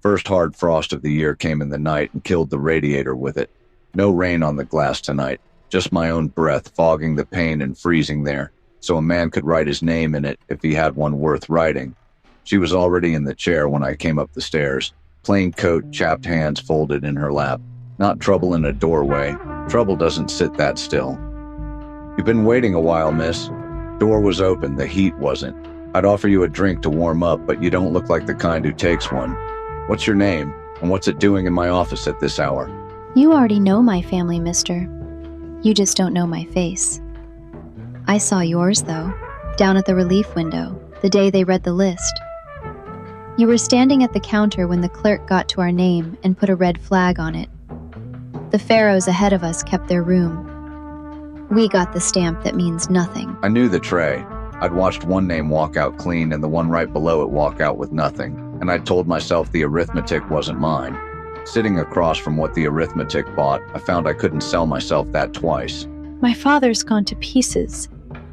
First hard frost of the year came in the night and killed the radiator with it. No rain on the glass tonight, just my own breath fogging the pane and freezing there, so a man could write his name in it if he had one worth writing. She was already in the chair when I came up the stairs, plain coat, chapped hands folded in her lap. Not trouble in a doorway. Trouble doesn't sit that still. "You've been waiting a while, miss." Door was open, the heat wasn't. "I'd offer you a drink to warm up, but you don't look like the kind who takes one. What's your name, and what's it doing in my office at this hour?" You already know my family, mister. You just don't know my face. I saw yours, though, down at the relief window, the day they read the list. You were standing at the counter when the clerk got to our name and put a red flag on it. The pharaohs ahead of us kept their room. We got the stamp that means nothing. I knew the tray. I'd watched one name walk out clean and the one right below it walk out with nothing, and I told myself the arithmetic wasn't mine. Sitting across from what the arithmetic bought, I found I couldn't sell myself that twice. My father's gone to pieces.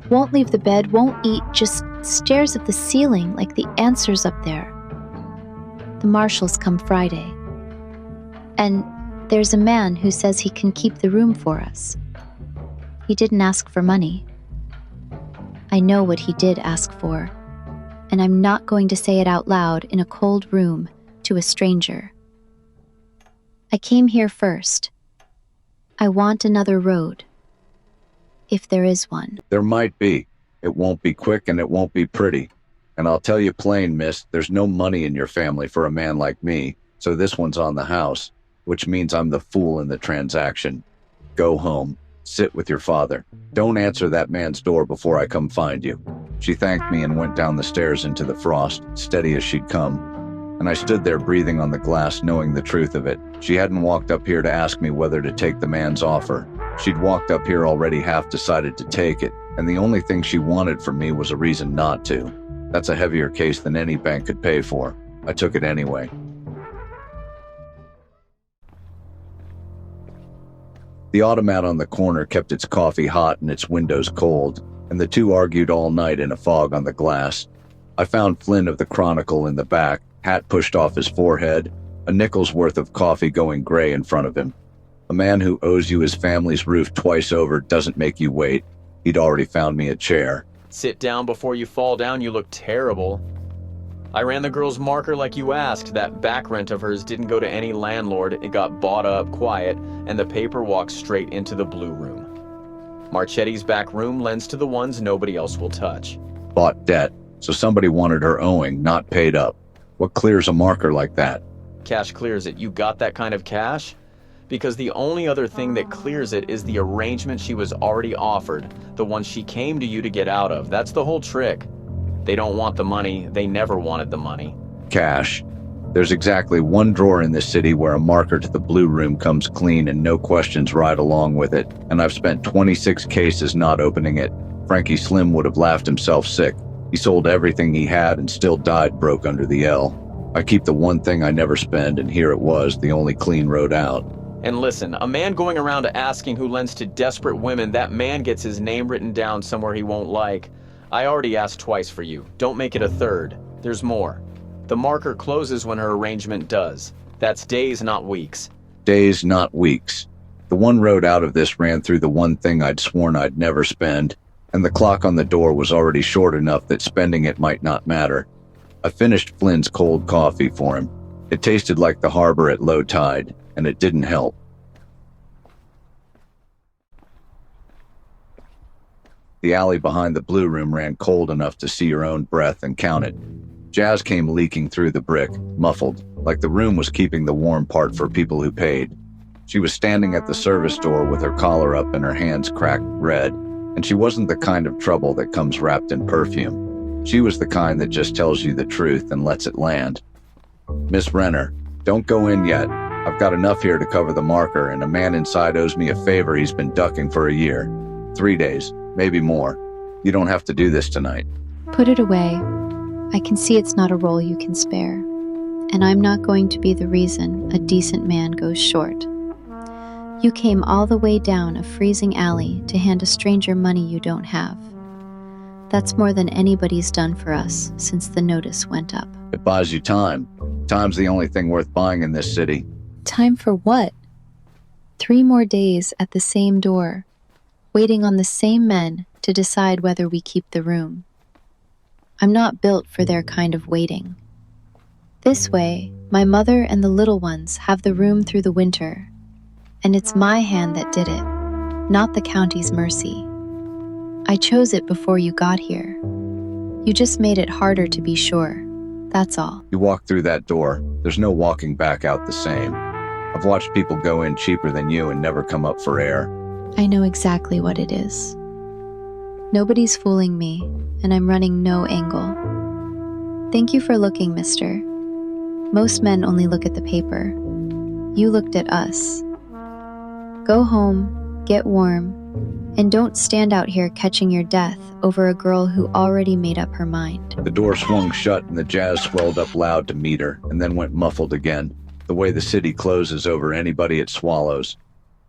Won't leave the bed, won't eat, just stares at the ceiling like the answer's up there. The marshals come Friday. And there's a man who says he can keep the room for us. He didn't ask for money. I know what he did ask for, and I'm not going to say it out loud in a cold room to a stranger. I came here first. I want another road. If there is one. There might be. It won't be quick and it won't be pretty. And I'll tell you plain, miss, there's no money in your family for a man like me, so this one's on the house, which means I'm the fool in the transaction. Go home. Sit with your father. Don't answer that man's door before I come find you." She thanked me and went down the stairs into the frost, steady as she'd come. And I stood there breathing on the glass, knowing the truth of it. She hadn't walked up here to ask me whether to take the man's offer. She'd walked up here already half decided to take it, and the only thing she wanted from me was a reason not to. That's a heavier case than any bank could pay for. I took it anyway. The automat on the corner kept its coffee hot and its windows cold, and the two argued all night in a fog on the glass. I found Flynn of the Chronicle in the back, hat pushed off his forehead, a nickel's worth of coffee going gray in front of him. A man who owes you his family's roof twice over doesn't make you wait. He'd already found me a chair. "Sit down before you fall down, you look terrible. I ran the girl's marker like you asked. That back rent of hers didn't go to any landlord. It got bought up quiet, and the paper walks straight into the blue room. Marchetti's back room lends to the ones nobody else will touch." Bought debt, so somebody wanted her owing, not paid up. What clears a marker like that? Cash clears it. You got that kind of cash? Because the only other thing that clears it is the arrangement she was already offered, the one she came to you to get out of. That's the whole trick. They don't want the money. They never wanted the money. Cash. There's exactly one drawer in this city where a marker to the blue room comes clean and no questions right along with it, and I've spent 26 cases not opening it. Frankie Slim would have laughed himself sick. He sold everything he had and still died broke under the L. I keep the one thing I never spend, and here it was, the only clean road out. And listen, a man going around asking who lends to desperate women, that man gets his name written down somewhere he won't like. I already asked twice for you. Don't make it a third. There's more. The marker closes when her arrangement does. That's days, not weeks. Days, not weeks. The one road out of this ran through the one thing I'd sworn I'd never spend, and the clock on the door was already short enough that spending it might not matter. I finished Flynn's cold coffee for him. It tasted like the harbor at low tide, and it didn't help. The alley behind the blue room ran cold enough to see your own breath and count it. Jazz came leaking through the brick, muffled, like the room was keeping the warm part for people who paid. She was standing at the service door with her collar up and her hands cracked red, and she wasn't the kind of trouble that comes wrapped in perfume. She was the kind that just tells you the truth and lets it land. "Miss Renner, don't go in yet. I've got enough here to cover the marker, and a man inside owes me a favor he's been ducking for a year. 3 days. Maybe more. You don't have to do this tonight." Put it away. I can see it's not a role you can spare, and I'm not going to be the reason a decent man goes short. You came all the way down a freezing alley to hand a stranger money you don't have. That's more than anybody's done for us since the notice went up. It buys you time. Time's the only thing worth buying in this city. Time for what? 3 more days at the same door, waiting on the same men to decide whether we keep the room. I'm not built for their kind of waiting. This way, my mother and the little ones have the room through the winter, and it's my hand that did it, not the county's mercy. I chose it before you got here. You just made it harder to be sure, that's all. You walk through that door, there's no walking back out the same. I've watched people go in cheaper than you and never come up for air. I know exactly what it is. Nobody's fooling me, and I'm running no angle. Thank you for looking, mister. Most men only look at the paper. You looked at us. Go home, get warm, and don't stand out here catching your death over a girl who already made up her mind. The door swung shut and the jazz swelled up loud to meet her, and then went muffled again, the way the city closes over anybody it swallows.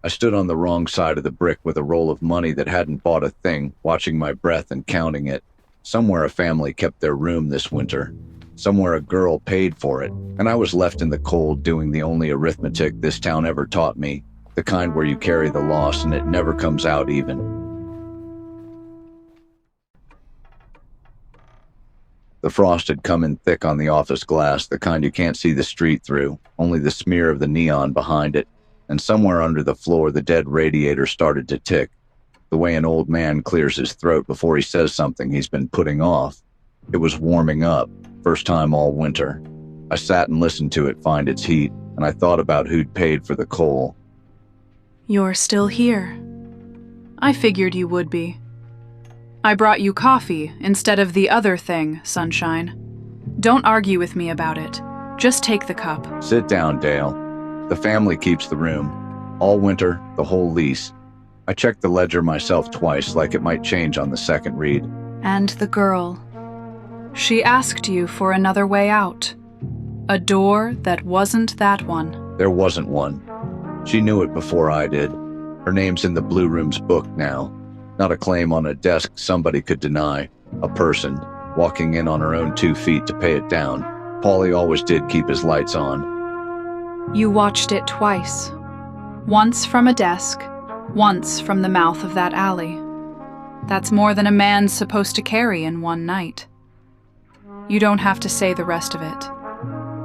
I stood on the wrong side of the brick with a roll of money that hadn't bought a thing, watching my breath and counting it. Somewhere a family kept their room this winter. Somewhere a girl paid for it, and I was left in the cold doing the only arithmetic this town ever taught me, the kind where you carry the loss and it never comes out even. The frost had come in thick on the office glass, the kind you can't see the street through, only the smear of the neon behind it, and somewhere under the floor the dead radiator started to tick, the way an old man clears his throat before he says something he's been putting off. It was warming up, first time all winter. I sat and listened to it find its heat, and I thought about who'd paid for the coal. You're still here. I figured you would be. I brought you coffee instead of the other thing, Sunshine. Don't argue with me about it. Just take the cup. Sit down, Dale. The family keeps the room. All winter, the whole lease. I checked the ledger myself twice, like it might change on the second read. And the girl. She asked you for another way out. A door that wasn't that one. There wasn't one. She knew it before I did. Her name's in the Blue Room's book now. Not a claim on a desk somebody could deny. A person, walking in on her own 2 feet to pay it down. Paulie always did keep his lights on. You watched it twice. Once from a desk, once from the mouth of that alley. That's more than a man's supposed to carry in one night. You don't have to say the rest of it.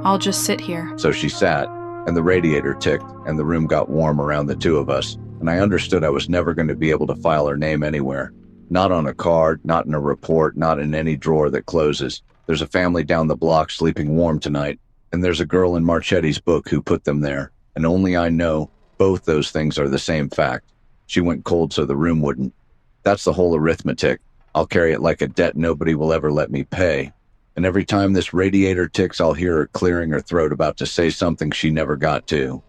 I'll just sit here. So she sat, and the radiator ticked, and the room got warm around the two of us, and I understood I was never going to be able to file her name anywhere. Not on a card, not in a report, not in any drawer that closes. There's a family down the block sleeping warm tonight, and there's a girl in Marchetti's book who put them there, and only I know both those things are the same fact. She went cold so the room wouldn't. That's the whole arithmetic. I'll carry it like a debt nobody will ever let me pay. And every time this radiator ticks, I'll hear her clearing her throat about to say something she never got to.